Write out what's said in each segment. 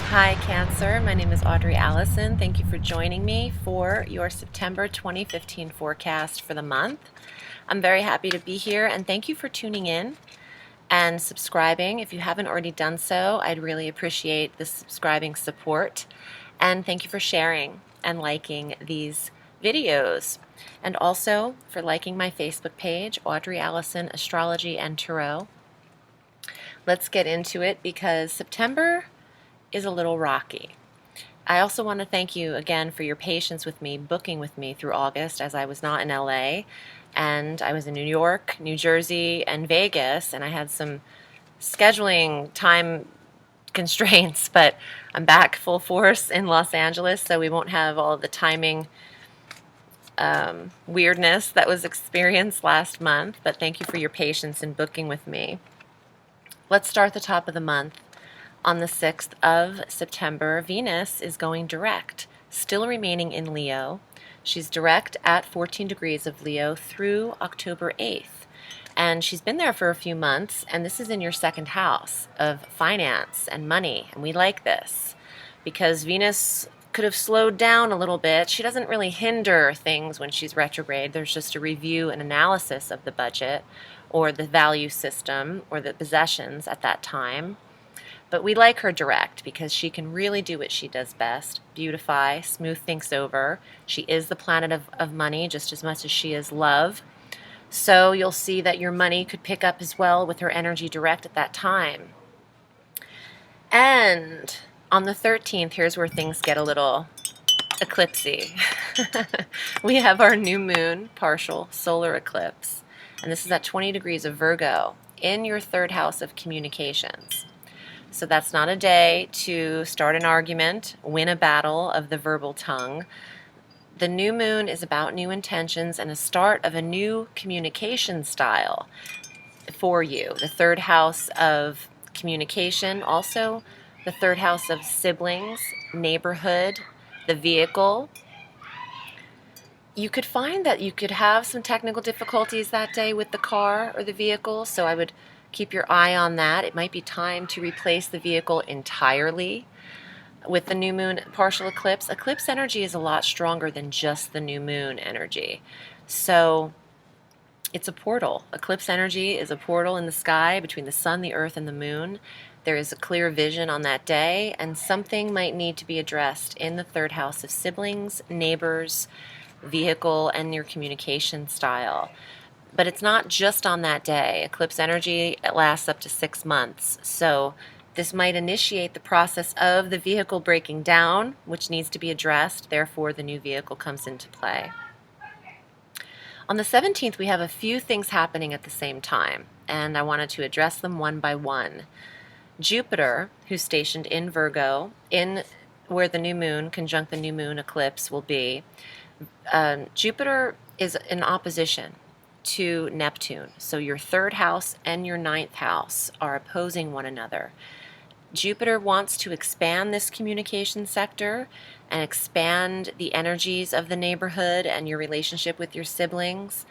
Hi Cancer, my name is Audrey Alison. Thank you for joining me for your September 2015 forecast for the month. I'm very happy to be here and thank you for tuning in and subscribing. If you haven't already done so, I'd really appreciate the subscribing support. And thank you for sharing and liking these videos. And also for liking my Facebook page, Audrey Alison, Astrology and Tarot. Let's get into it because September is a little rocky. I also want to thank you again for your patience with me, booking with me through August, as I was not in LA and I was in New York, New Jersey, and Vegas, and I had some scheduling time constraints, but I'm back full force in Los Angeles, so we won't have all of the timing weirdness that was experienced last month, but thank you for your patience in booking with me. Let's start the top of the month. On the 6th of September, Venus is going direct, still remaining in Leo. She's direct at 14 degrees of Leo through October 8th. And she's been there for a few months, and this is in your second house of finance and money. And we like this because Venus could have slowed down a little bit. She doesn't really hinder things when she's retrograde. There's just a review and analysis of the budget or the value system or the possessions at that time. But we like her direct because she can really do what she does best, beautify, smooth things over. She is the planet of money just as much as she is love. So you'll see that your money could pick up as well with her energy direct at that time. And on the 13th, here's where things get a little eclipsy. We have our new moon partial solar eclipse. And this is at 20 degrees of Virgo in your third house of communications. So that's not a day to start an argument, win a battle of the verbal tongue. The new moon is about new intentions and a start of a new communication style for you. The third house of communication, also the third house of siblings, neighborhood, the vehicle. You could find that you could have some technical difficulties that day with the car or the vehicle, so I would keep your eye on that. It might be time to replace the vehicle entirely. With the new moon partial eclipse, eclipse energy is a lot stronger than just the new moon energy. So it's a portal. Eclipse energy is a portal in the sky between the sun, the earth, and the moon. There is a clear vision on that day, and something might need to be addressed in the third house of siblings, neighbors, vehicle, and your communication style. But it's not just on that day. Eclipse energy lasts up to 6 months. So this might initiate the process of the vehicle breaking down, which needs to be addressed. Therefore, the new vehicle comes into play. On the 17th, we have a few things happening at the same time, and I wanted to address them one by one. Jupiter, who's stationed in Virgo, in where the new moon conjunct the new moon eclipse will be, Jupiter is in opposition to Neptune. So your third house and your ninth house are opposing one another. Jupiter wants to expand this communication sector and expand the energies of the neighborhood and your relationship with your siblings.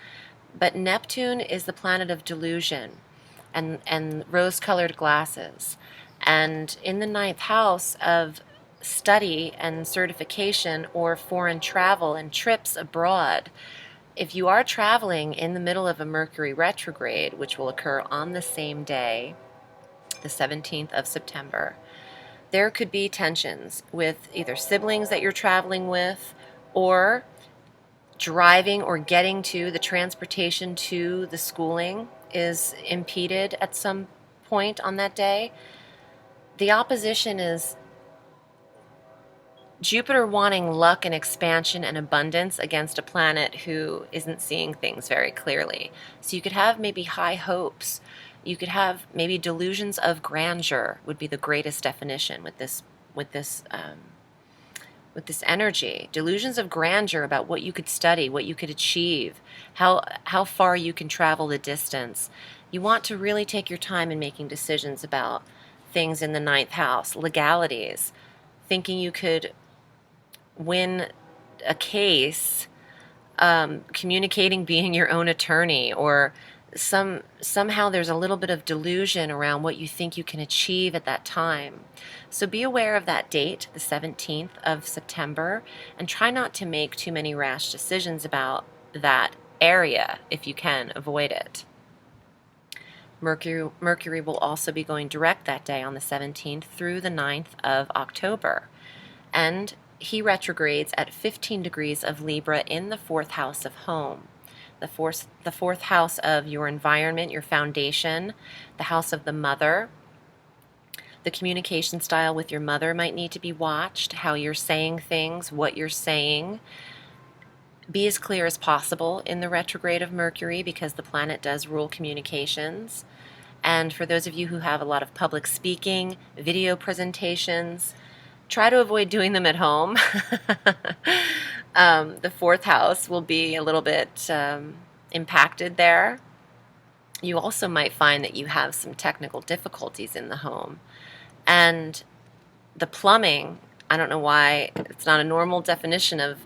But Neptune is the planet of delusion and rose-colored glasses. And in the ninth house of study and certification or foreign travel and trips abroad, if you are traveling in the middle of a Mercury retrograde, which will occur on the same day, the 17th of September, there could be tensions with either siblings that you're traveling with or driving or getting to the transportation to the schooling is impeded at some point on that day. The opposition is Jupiter wanting luck and expansion and abundance against a planet who isn't seeing things very clearly. So you could have maybe high hopes. You could have maybe delusions of grandeur would be the greatest definition with this energy. Delusions of grandeur about what you could study, what you could achieve, how far you can travel the distance. You want to really take your time in making decisions about things in the ninth house, legalities, thinking you could win a case, communicating being your own attorney, or somehow there's a little bit of delusion around what you think you can achieve at that time. So be aware of that date, the 17th of September, and try not to make too many rash decisions about that area if you can avoid it. Mercury will also be going direct that day on the 17th through the 9th of October. And he retrogrades at 15 degrees of Libra in the 4th house of home. The fourth house of your environment, your foundation, the house of the mother. The communication style with your mother might need to be watched, how you're saying things, what you're saying. Be as clear as possible in the retrograde of Mercury because the planet does rule communications. And for those of you who have a lot of public speaking, video presentations, try to avoid doing them at home. The 4th house will be a little bit impacted there. You also might find that you have some technical difficulties in the home. And the plumbing, I don't know why, it's not a normal definition of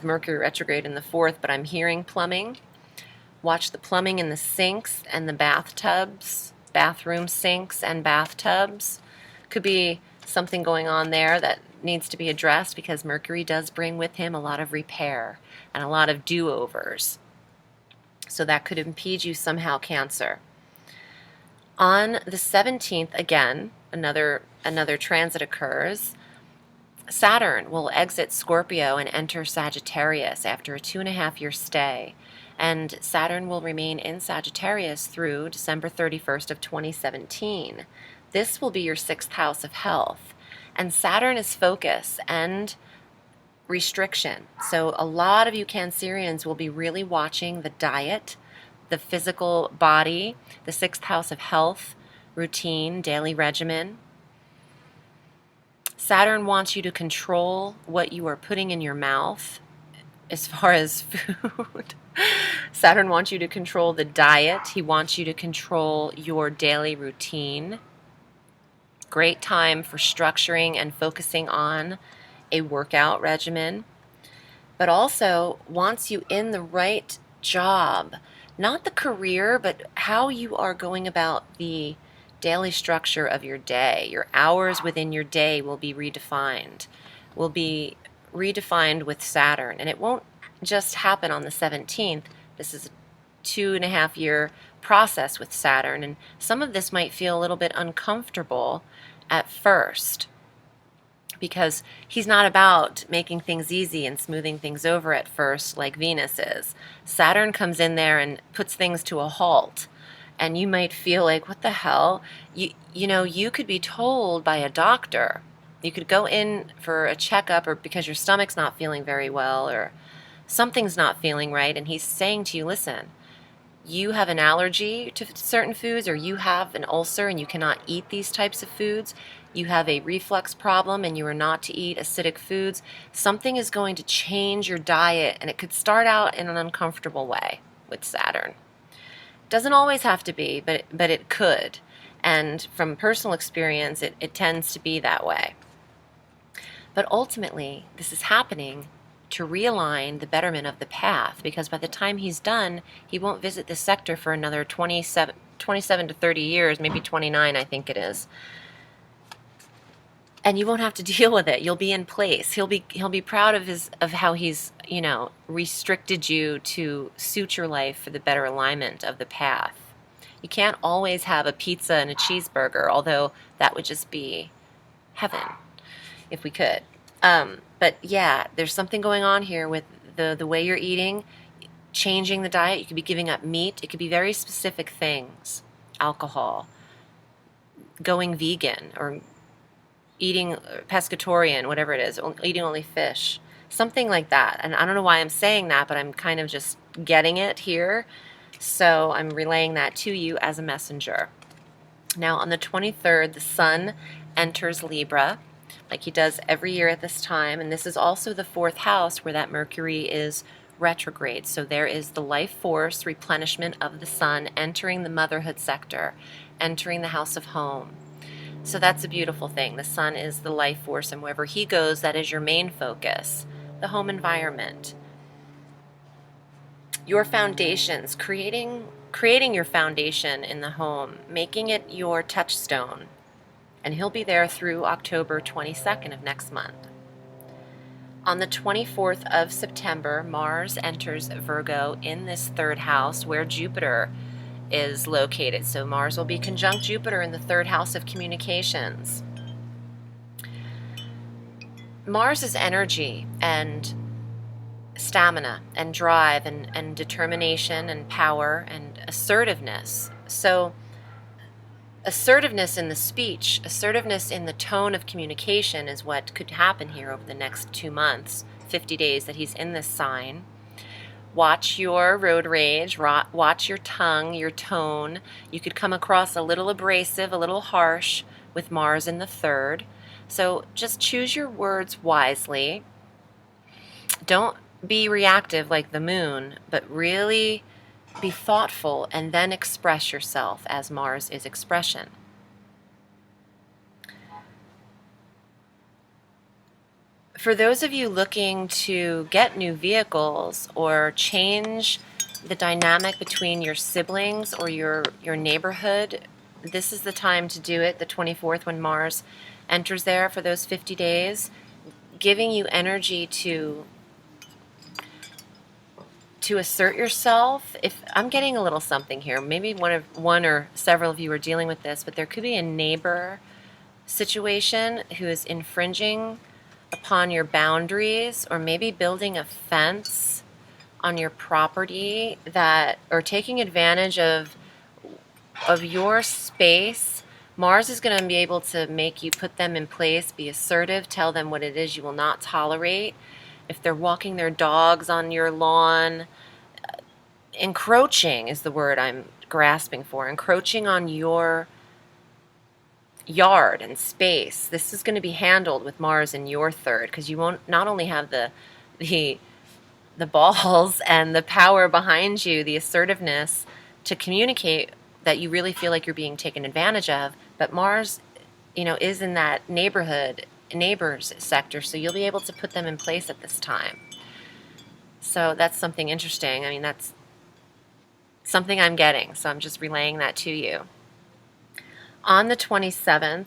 Mercury retrograde in the 4th, but I'm hearing plumbing. Watch the plumbing in the sinks and the bathtubs, bathroom sinks and bathtubs. Could be something going on there that needs to be addressed because Mercury does bring with him a lot of repair and a lot of do-overs. So that could impede you somehow, Cancer. On the 17th, again, another transit occurs. Saturn will exit Scorpio and enter Sagittarius after a 2.5-year stay. And Saturn will remain in Sagittarius through December 31st of 2017. This will be your 6th house of health. And Saturn is focus and restriction. So a lot of you Cancerians will be really watching the diet, the physical body, the 6th house of health, routine, daily regimen. Saturn wants you to control what you are putting in your mouth as far as food. Saturn wants you to control the diet. He wants you to control your daily routine. Great time for structuring and focusing on a workout regimen, but also wants you in the right job, not the career, but how you are going about the daily structure of your day. Your hours within your day will be redefined with Saturn, and it won't just happen on the 17th. This is a 2.5-year process with Saturn, and some of this might feel a little bit uncomfortable at first because he's not about making things easy and smoothing things over at first like Venus is. Saturn comes in there and puts things to a halt, and you might feel like, what the hell? You could be told by a doctor. You could go in for a checkup or because your stomach's not feeling very well or something's not feeling right, and he's saying to you, listen, you have an allergy to certain foods, or you have an ulcer and you cannot eat these types of foods, you have a reflux problem and you are not to eat acidic foods, something is going to change your diet, and it could start out in an uncomfortable way with Saturn. Doesn't always have to be, but it could. And from personal experience, it tends to be that way. But ultimately, this is happening to realign the betterment of the path, because by the time he's done, he won't visit this sector for another 27 to 30 years, maybe 29, I think it is. And you won't have to deal with it. You'll be in place. He'll be proud of how he's, restricted you to suit your life for the better alignment of the path. You can't always have a pizza and a cheeseburger, although that would just be heaven if we could. But yeah, there's something going on here with the way you're eating, changing the diet. You could be giving up meat. It could be very specific things, alcohol, going vegan, or eating pescatarian, whatever it is, eating only fish, something like that. And I don't know why I'm saying that, but I'm kind of just getting it here. So I'm relaying that to you as a messenger. Now on the 23rd, the sun enters Libra, like he does every year at this time, and this is also the 4th house where that Mercury is retrograde. So there is the life force replenishment of the sun entering the motherhood sector, entering the house of home. So that's a beautiful thing. The sun is the life force, and wherever he goes, that is your main focus, the home environment. Your foundations, creating creating your foundation in the home, making it your touchstone. And he'll be there through October 22nd of next month. On the 24th of September, Mars enters Virgo in this third house where Jupiter is located. So Mars will be conjunct Jupiter in the third house of communications. Mars is energy and stamina and drive and determination and power and assertiveness. So assertiveness in the speech, assertiveness in the tone of communication is what could happen here over the next 2 months, 50 days that he's in this sign. Watch your road rage, watch your tongue, your tone. You could come across a little abrasive, a little harsh with Mars in the third. So just choose your words wisely. Don't be reactive like the moon, but really be thoughtful and then express yourself as Mars is expression. For those of you looking to get new vehicles or change the dynamic between your siblings or your neighborhood, this is the time to do it, the 24th, when Mars enters there for those 50 days, giving you energy to assert yourself. If I'm getting a little something here, maybe one or several of you are dealing with this, but there could be a neighbor situation who is infringing upon your boundaries, or maybe building a fence on your property or taking advantage of your space. Mars is going to be able to make you put them in place, be assertive, tell them what it is you will not tolerate. If they're walking their dogs on your lawn, encroaching is the word I'm grasping for, encroaching on your yard and space. This is going to be handled with Mars in your third, because you won't not only have the balls and the power behind you, the assertiveness to communicate that you really feel like you're being taken advantage of, but Mars, is in that neighbors sector, so you'll be able to put them in place at this time. So that's something interesting. I mean, that's something I'm getting, so I'm just relaying that to you. On the 27th,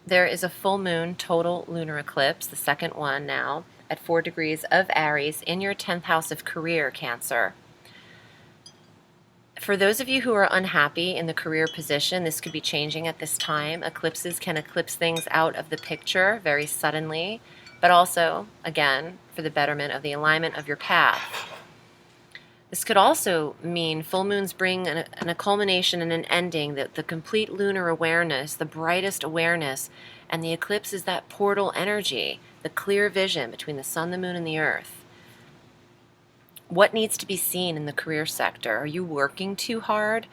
there is a full moon total lunar eclipse, the second one now, at 4 degrees of Aries in your 10th house of career, Cancer. For those of you who are unhappy in the career position, this could be changing at this time. Eclipses can eclipse things out of the picture very suddenly, but also, again, for the betterment of the alignment of your path. This could also mean full moons bring a culmination and an ending, the complete lunar awareness, the brightest awareness, and the eclipse is that portal energy, the clear vision between the sun, the moon, and the earth. What needs to be seen in the career sector? Are you working too hard?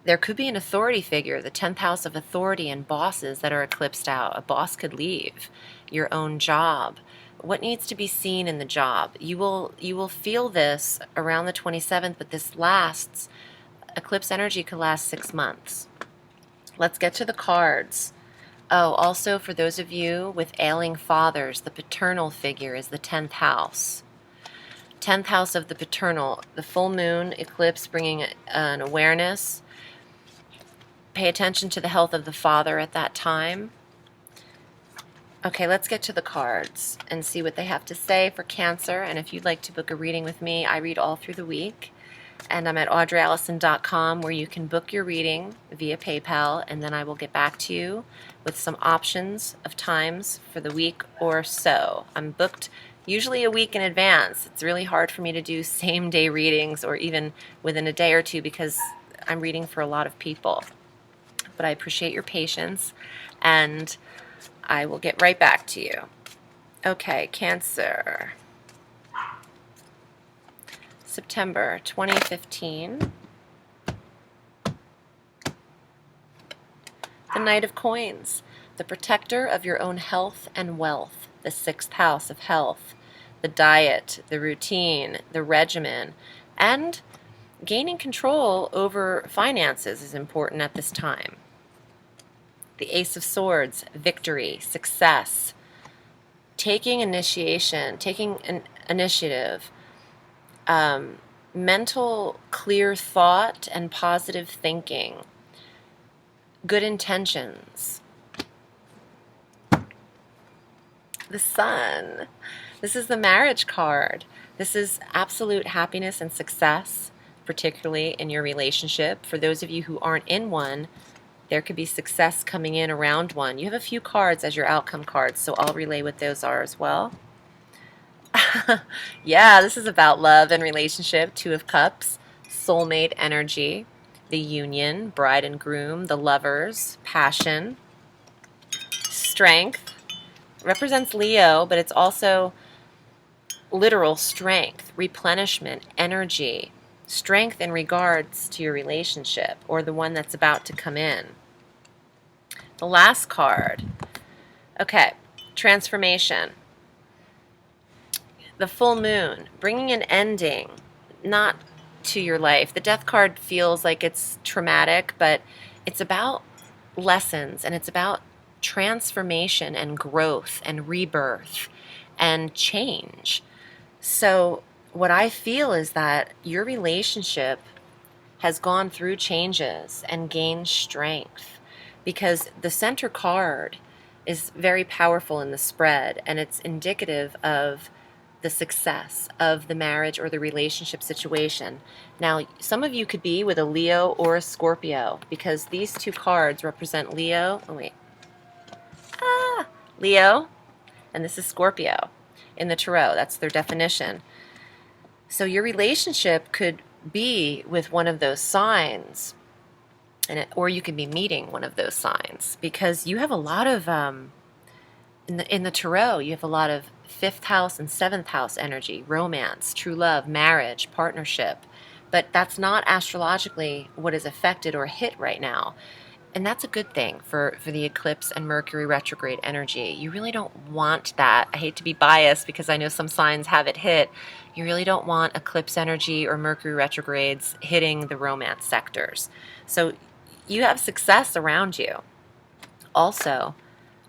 There could be an authority figure, the 10th house of authority and bosses that are eclipsed out. A boss could leave your own job. What needs to be seen in the job? You will feel this around the 27th, but this lasts, eclipse energy could last 6 months. Let's get to the cards. Oh, also for those of you with ailing fathers, the paternal figure is the 10th house. 10th house of the paternal, the full moon eclipse bringing an awareness. Pay attention to the health of the father at that time. Okay, let's get to the cards and see what they have to say for Cancer. And if you'd like to book a reading with me, I read all through the week. And I'm at audreyalison.com, where you can book your reading via PayPal, and then I will get back to you with some options of times for the week or so. I'm booked usually a week in advance. It's really hard for me to do same-day readings or even within a day or two, because I'm reading for a lot of people. But I appreciate your patience, and I will get right back to you. Okay, Cancer. September 2015. The Knight of Coins, the protector of your own health and wealth, the 6th house of health, the diet, the routine, the regimen, and gaining control over finances is important at this time. The Ace of Swords, victory, success, taking initiation, taking an initiative, mental clear thought and positive thinking, good intentions. The Sun. This is the marriage card. This is absolute happiness and success, particularly in your relationship. For those of you who aren't in one, there could be success coming in around one. You have a few cards as your outcome cards, so I'll relay what those are as well. Yeah, this is about love and relationship. Two of Cups, soulmate energy, the union, bride and groom, the lovers, passion, strength. Represents Leo, but it's also literal strength, replenishment, energy, strength in regards to your relationship or the one that's about to come in. The last card. Okay, transformation. The full moon, bringing an ending, not to your life. The death card feels like it's traumatic, but it's about lessons and it's about transformation and growth and rebirth and change. So what I feel is that your relationship has gone through changes and gained strength, because the center card is very powerful in the spread, and it's indicative of the success of the marriage or the relationship situation. Now, some of you could be with a Leo or a Scorpio, because these two cards represent Leo. Oh, wait. Leo, and this is Scorpio in the tarot. That's their definition. So your relationship could be with one of those signs, or you could be meeting one of those signs, because you have a lot of in the tarot, you have a lot of 5th house and 7th house energy, romance, true love, marriage, partnership. But that's not astrologically what is affected or hit right now. And that's a good thing for the eclipse and Mercury retrograde energy. You really don't want that. I hate to be biased because I know some signs have it hit. You really don't want eclipse energy or Mercury retrogrades hitting the romance sectors. So you have success around you. Also,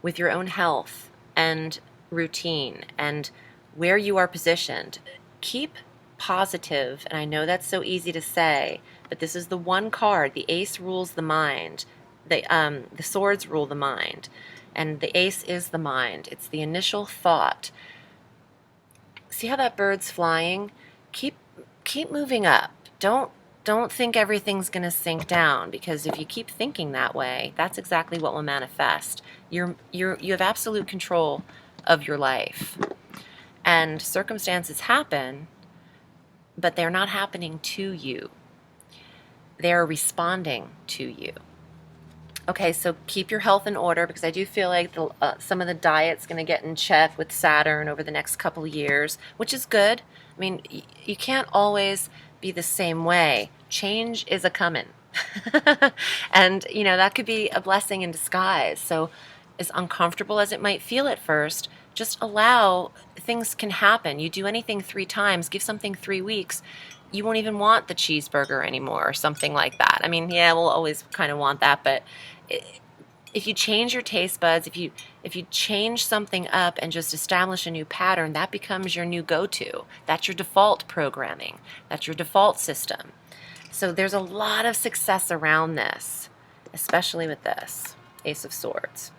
with your own health and routine and where you are positioned, keep positive. And I know that's so easy to say, but this is the one card. The ace rules the mind. The swords rule the mind, and the ace is the mind. It's the initial thought. See how that bird's flying? Keep moving up. Don't think everything's going to sink down, because if you keep thinking that way, that's exactly what will manifest. You have absolute control of your life, and circumstances happen, but they're not happening to you. They're responding to you. Okay, so keep your health in order, because I do feel like some of the diet's going to get in check with Saturn over the next couple of years, which is good. I mean, you can't always be the same way. Change is a coming. And, that could be a blessing in disguise. So as uncomfortable as it might feel at first, just allow things can happen. You do anything 3 times, give something 3 weeks, you won't even want the cheeseburger anymore or something like that. I mean, yeah, we'll always kind of want that, but if you change your taste buds, if you change something up and just establish a new pattern, that becomes your new go-to. That's your default programming. That's your default system. So there's a lot of success around this, especially with this Ace of Swords.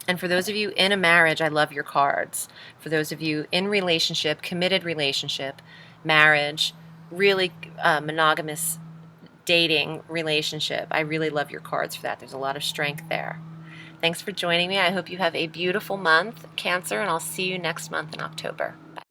And for those of you in a marriage, I love your cards. For those of you in relationship, committed relationship, marriage, really monogamous dating relationship, I really love your cards for that. There's a lot of strength there. Thanks for joining me. I hope you have a beautiful month, Cancer, and I'll see you next month in October. Bye.